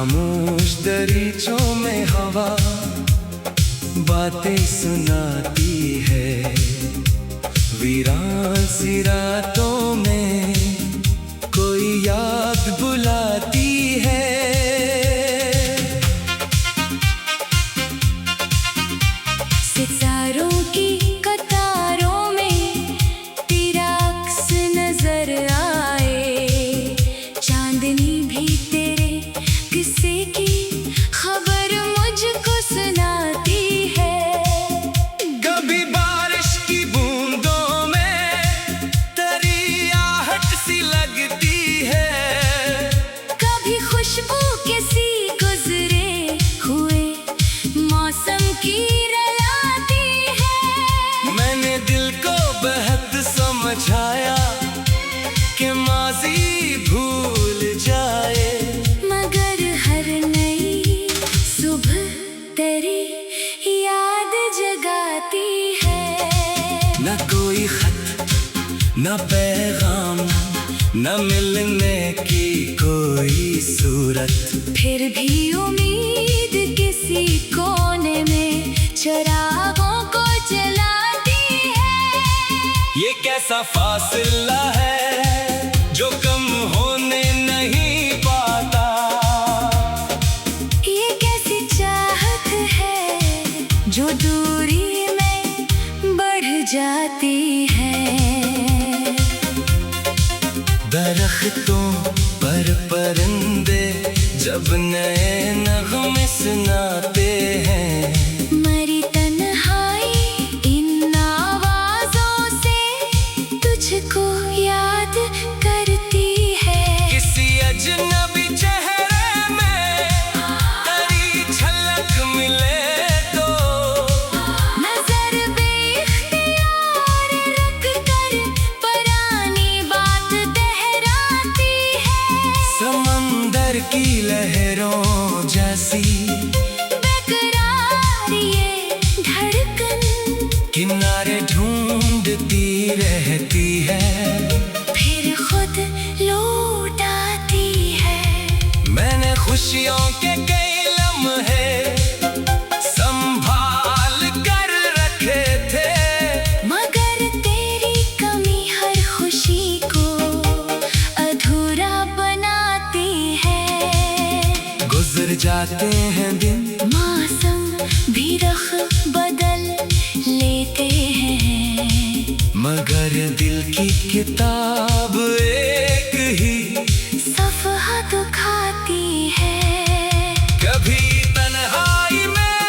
खामोश दरीचों में हवा बातें सुनाती है। वीरान सी रातों में कोई याद बुलाती है। सितारों की कतारों में तेरा अक्स नजर आए। चांदनी भी तेरे किस्से की खबर मुझको सुनाती है। कभी बारिश की बूंदों में तेरी आहट सी लगती है। कभी खुशबू किसी गुजरे हुए मौसम की रलाती है। मैंने दिल को बेहद समझाया कि माजी भूल जाए, मगर हर नई सुबह तेरी याद जगाती है। न कोई खत न पैगाम न मिलने की कोई सूरत। फिर भी उम्मीद किसी कोने में चिरागों को जलाती है। ये कैसा फासला है जो कम होने नहीं पाता। ये कैसी चाहत है जो दूरी में बढ़ जाती है। दरख्तों पर परिंदे जब नए नगमे सुनाते हैं। मरी तन्हाई इन आवाजों से तुझको याद करती है। किसी अजनबी चेहरे में तेरी झलक मिले तो नजर बेइख्तियार रख कर पुरानी बात दोहराती है। समंदर की लहरों जैसी बेकरार ये धड़कन किनारे ढूंढती रहती है। फिर खुद लौट आती है। मैंने खुशियों के कई लम्हे संभाल कर रखे थे, मगर तेरी कमी हर खुशी को अधूरा बनाती है। गुजर जाते हैं दिन मौसम भी रख बदल लेते हैं, मगर दिल की किताब एक ही सफ़हा दुखाती है। कभी तन्हाई में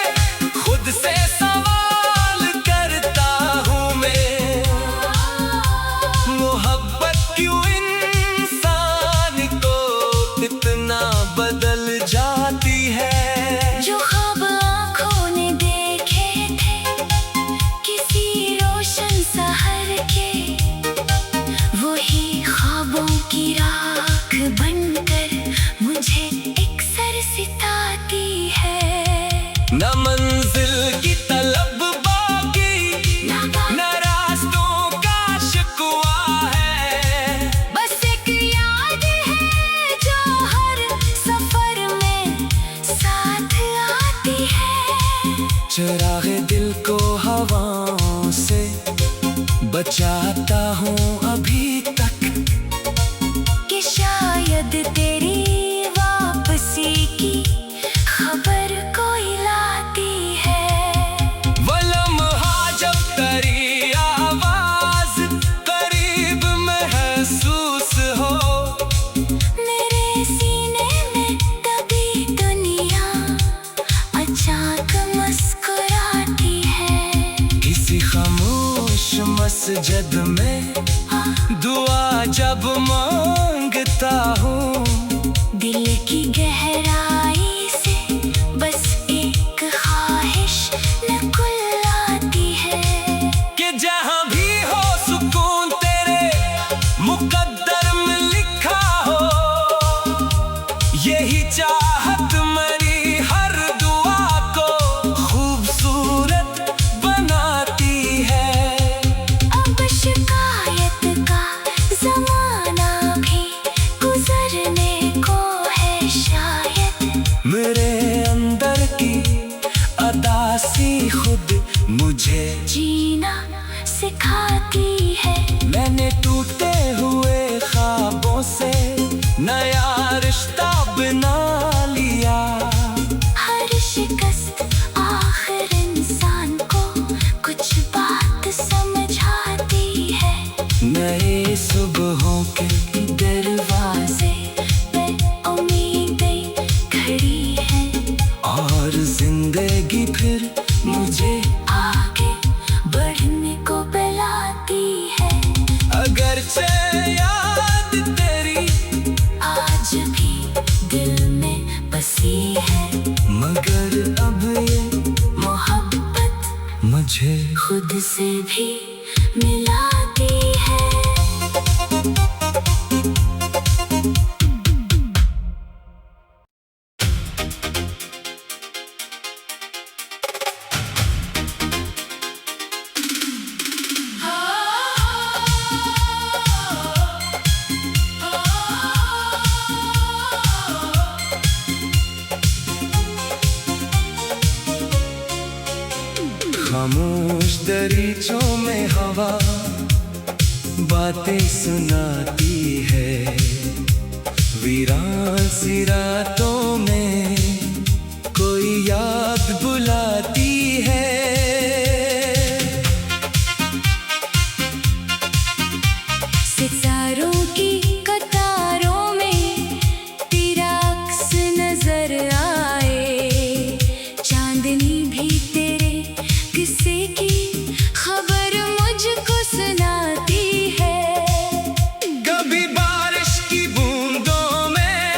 खुद से सवाल करता हूँ मैं, मोहब्बत क्यों इंसान को इतना बदल जाती है। जो ख्वाब आँखों ने देखे थे किसी रोशन सहर के, वही ख्वाबों की राख बनकर मुझे एकसर सिताती है। न मंजिल की तलब बाकी न रास्तों का शिकवा है। बस एक याद है जो हर सफर में साथ आती है। चिरागे दिल को हवाओं से बचाता हूँ अभी तक कि शायद तेरी वापसी की खबर कोई लाती है। वो लम्हा जब तेरी आवाज करीब महसूस हो, मेरे सीने में तभी दुनिया अचानक मुस्कुराती है। किसी खामोश मस्जिद में दुआ जब मांगता हूँ, दिल की गहराई से बस एक ख्वाहिश नकुल आती है कि जहाँ भी हो सुकून तेरे मुकद्दर में लिखा हो। यही चाहत मेरी हर दुआ को खूबसूरत बनाती है। अब शिकायत का ज़माना भी गुजरने को है शायद। सुबहों के दरवाजे पे उम्मीदें खड़ी हैं और जिंदगी फिर मुझे आगे बढ़ने को बुलाती है। अगरचे याद तेरी आज भी दिल में बसी है, मगर अब ये मोहब्बत मुझे खुद से भी मिलाती है। खामोश दरीचों में हवा बातें सुनाती है, वीरान सी रातों में कोई याद बुलाती है। सितारों की कतारों में तेरा अक्स नजर आए, चांदनी भी तेरे किस्से की खबर मुझको सुनाती है। कभी बारिश की बूंदों में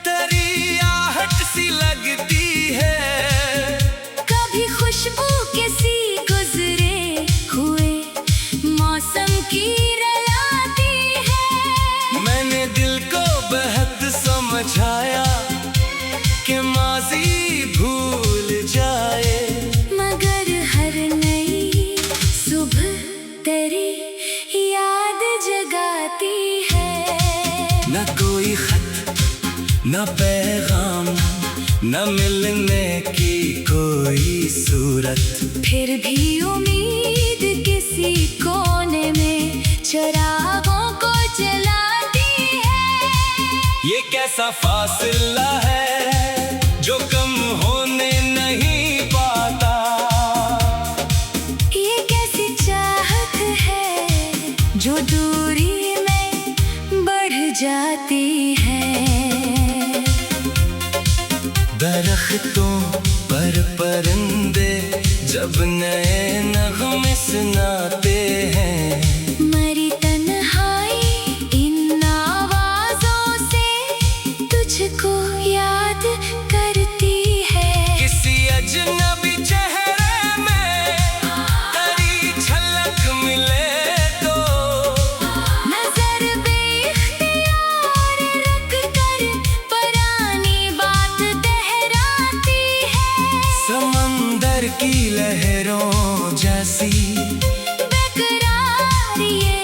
तेरी आहट सी लगती है, कभी खुशबू किसी गुजरे हुए मौसम की रलाती है। मैंने दिल को बेहद समझाया कि माजी भूल जाए, मगर हर नई सुबह तेरी याद जगाती है। न कोई खत न पैगाम न मिलने की कोई सूरत, फिर भी उम्मीद किसी कोने में चिरागों को जलाती है। ये कैसा फासला है जो कम होने नहीं पाता, ये कैसी चाहत है जो दूरी में बढ़ जाती है। दरख्तों पर परिंदे जब नए नगमे सुनाते हैं, मरी तन्हाई इन आवाजों से तुझको याद करती है। किसी अजनबी चेहरे में तेरी झलक मिले तो नजर बेइख्तियार रख कर पुरानी बात दोहराती है। समंदर की लहरों जैसी बेकरार ये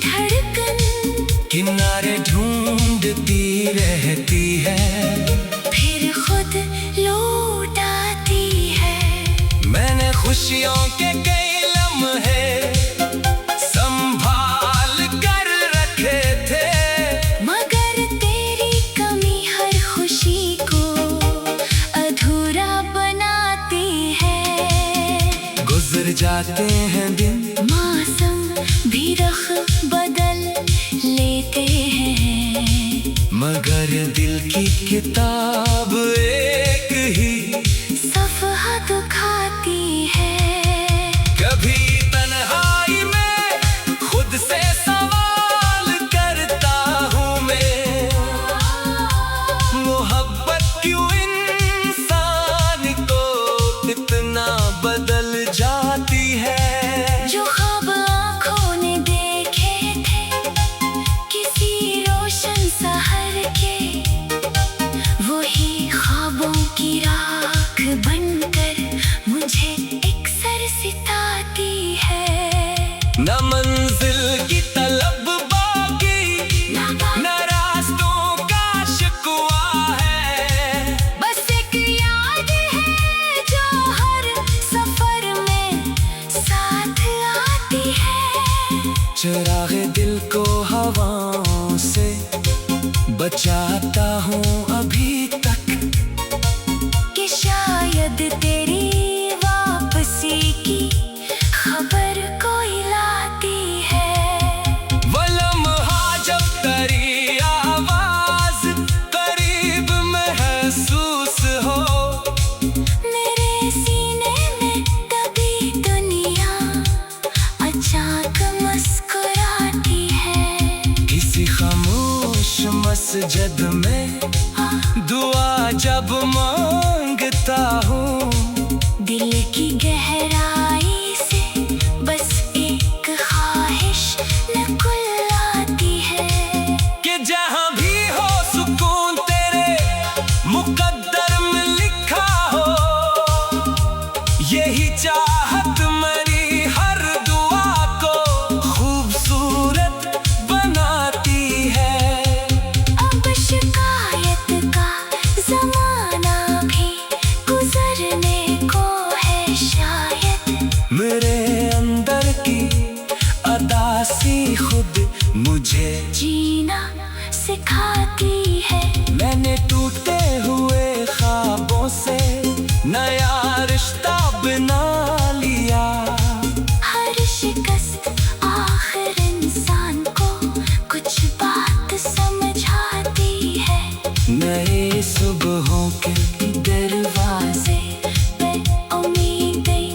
धड़कन किनारे ढूंढती रहती है, फिर खुद लौट आती है। मैंने खुशियों के कई लम्हे संभाल कर रखे थे, मगर तेरी कमी हर खुशी को अधूरा बनाती है। गुजर जाते हैं दिन मौसम भी रख बदल लेते हैं, मगर दिल की किताब एक ही सफ़हा दुखाती है। कभी तन्हाई में खुद से सवाल करता हूँ मैं, मोहब्बत क्यों इंसान को इतना बदल जाती है। जो ख्वाब आँखों ने देखे थे किसी रोशन सहर के, वही ख्वाबों की राख बनकर मुझे इकसर सिताती है। न मंजिल की तलब बाकी न रास्तों का शिकवा है, बस एक याद है जो हर सफर में साथ आती है। चिरागे दिल को हवाओं से बचाता हूँ अभी तक, कि शायद तेरी वापसी की खबर कोई लाती है। वलम सजद में दुआ जब मांगता हूँ, दिल की गहराई से बस एक ख्वाहिश नकुल आती है कि जहाँ भी हो सुकून तेरे मुकद्दर में लिखा हो। यही चाहत मेरी हर दुआ को खूबसूरत बनाती है। अब शिकायत का जमाना भी गुजरने को है शायद। मेरे अंदर की अदासी खुद मुझे जीना सिखाती है। मैंने टूटे हुए ख्वाबों से नया रिश्ता बना लिया। हर शिकस्त आखिर इंसान को कुछ बात समझाती है। नए सुबहों के दरवाजे पे उम्मीदें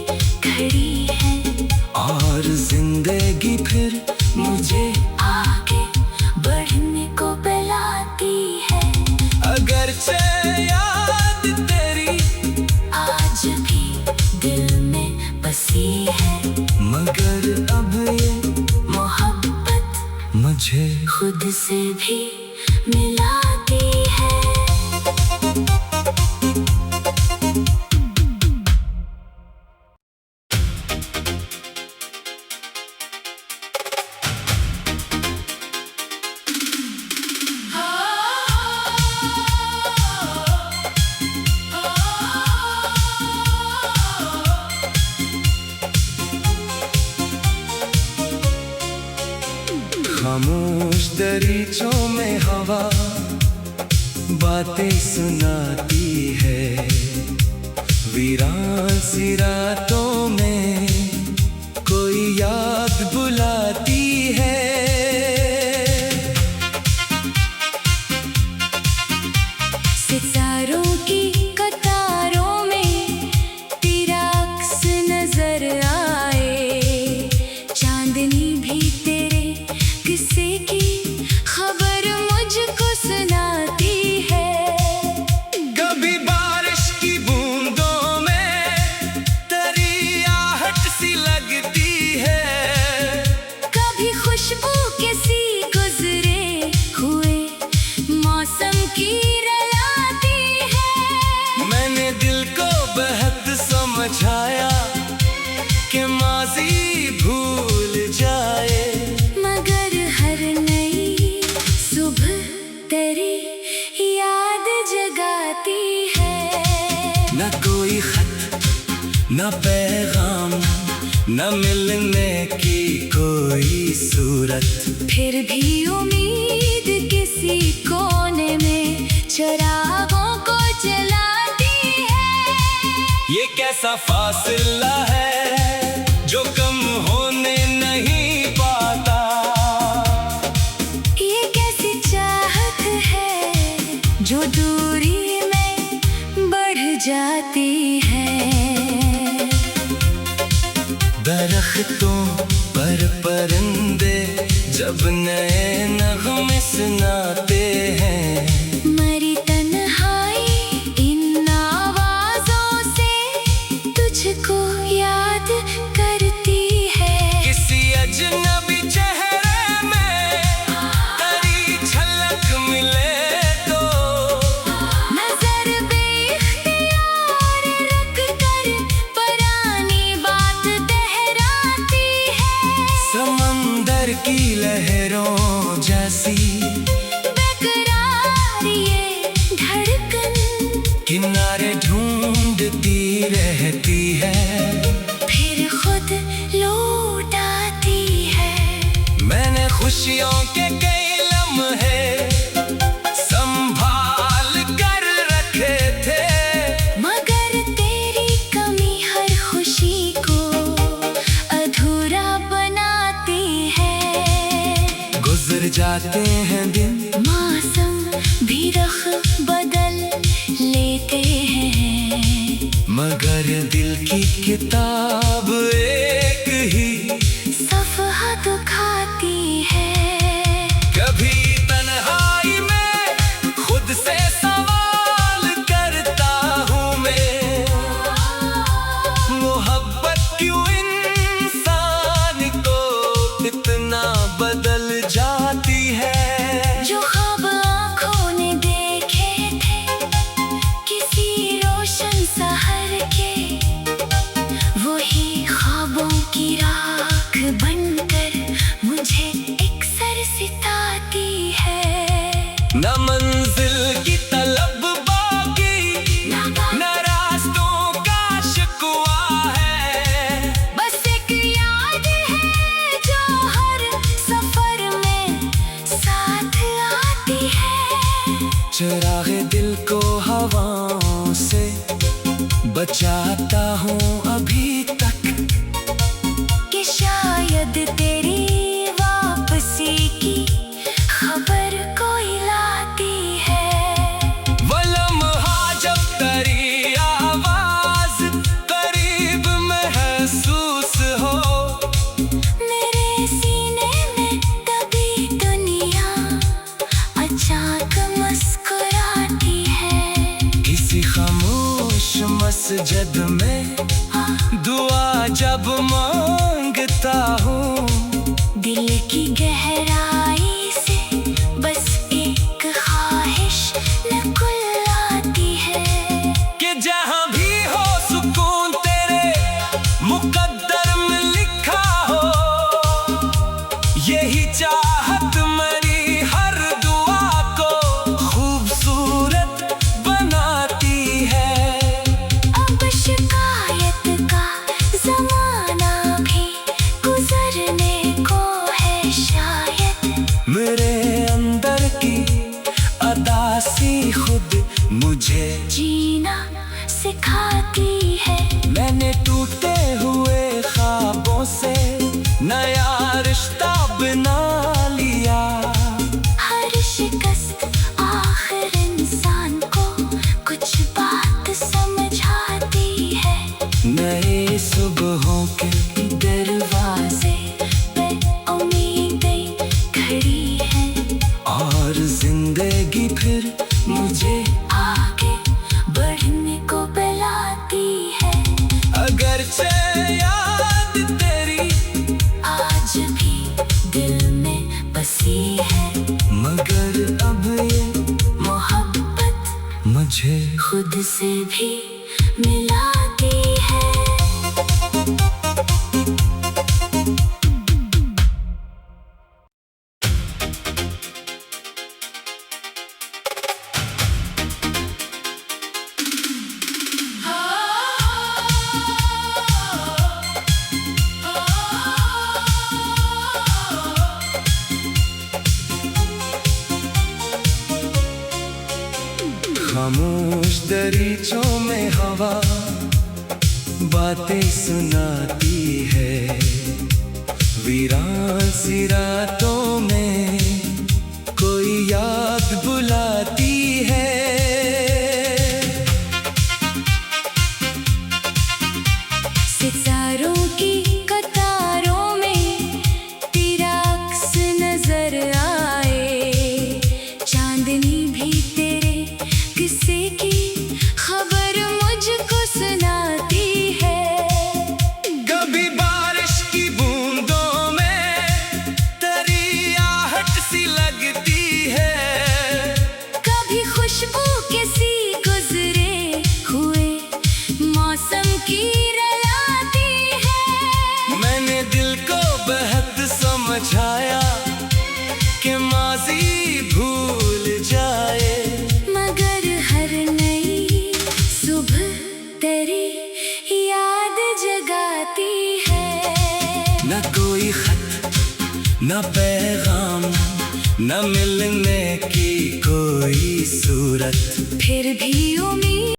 खड़ी हैं और जिंदगी फिर मुझे आगे बढ़ने को बुलाती है। अगरचे याद तेरी आज भी दिल में बसी है, मगर अब ये मोहब्बत मुझे खुद से भी मिलाती है। खामोश दरीचों में हवा बातें सुनाती है। वीरान सी रातों में कोई याद बुलाती है। सितारों की कतारों में तेरा अक्स नजर आए। चांदनी भी तेरे किस्से की खबर मुझको सुनाती है। कभी बारिश की बूंदों में तेरी आहट सी लगती है। कभी खुशबू किसी गुजरे हुए मौसम की रलाती है। मैंने दिल को बेहद समझाया कि माजी भूल जाए, मगर हर नई सुबह तेरी याद जगाती है। न कोई खत न पैगाम न मिलने की कोई सूरत, फिर भी उम्मीद किसी कोने में चिरागों को जलाती है। ये कैसा फासला है जो कम होने नहीं पाता। ये कैसी चाहत है जो दूरी में बढ़ जाती है। दरख्तों पर परिंदे जब नए नगमे सुनाते हैं, मरी तन्हाई इन आवाजों से तुझको याद करती है। किसी अजनबी चेहरे में तेरी झलक मिले तो नजर बेख्तियार रख कर पुरानी बात दोहराती है। समंदर की लहरों जैसी बेकरार ये धड़कन किनारे ढूंढती रहती है। फिर खुद लौट आती है। मैंने खुशियों के कई लम्हे संभाल कर रखे थे, मगर तेरी कमी हर खुशी को अधूरा बनाती है। गुजर जाते हैं दिन मौसम भी रख बदल लेते हैं, मगर दिल की किताब एक ही सफ़हा दुखाती है। कभी तन्हाई में सिताती है। न मंजिल की तलब बाकी, न रास्तों का शिकवा है। बस एक याद है जो हर सफर में साथ आती है। चरागे दिल को हवाओं से बचाता हूँ अभी तक, कि शायद तेरी वापसी की खबर कोई लाती है। वो लम्हा जब तेरी आवाज करीब महसूस हो, मेरे सीने में तभी दुनिया अचानक मुस्कुराती है। किसी खामोश मस्जिद में दुआ जब मांगता हूँ, दिल की गहराई से बस एक ख्वाहिश निकल आती है। कि जहाँ भी हो सुकून तेरे मुकद्दर में लिखा हो। यही चाहत मेरी हर दुआ को खूबसूरत बनाती है। अब शिकायत का जमाना भी गुजरने को है शायद। मेरे अंदर की अदासी खुद मुझे जीना सिखाती है। मैंने टूटे हुए ख्वाबों से नया रिश्ता बना लिया। हर शिकस्त आखिर इंसान को कुछ बात समझाती है। नए सुबहों के दरवाजे पे उम्मीदें खड़ी हैं, और जिंदगी फिर मुझे आगे बढ़ने को बुलाती है। अगरचे याद तेरी आज भी दिल में बसी है, मगर अब ये मोहब्बत मुझे खुद से भी मिलाती है। खामोश दरीचों में हवा बातें सुनाती है। वीरान सी रातों में कोई याद बुलाती है। सितारों की कतारों में तेरा अक्स नजर आए। चांदनी भी तेरे किस्से की खबर मुझको सुनाती है। कभी बारिश की बूंदों में तेरी आहट सी लगती है। कभी खुशबू किसी गुजरे हुए मौसम की रलाती है। मैंने दिल को बेहद समझाया कि माजी भूल जाए, मगर हर नई सुबह तेरी याद जगाती है। न कोई खत न पैगाम, न मिलने की कोई सूरत, फिर भी उम्मीद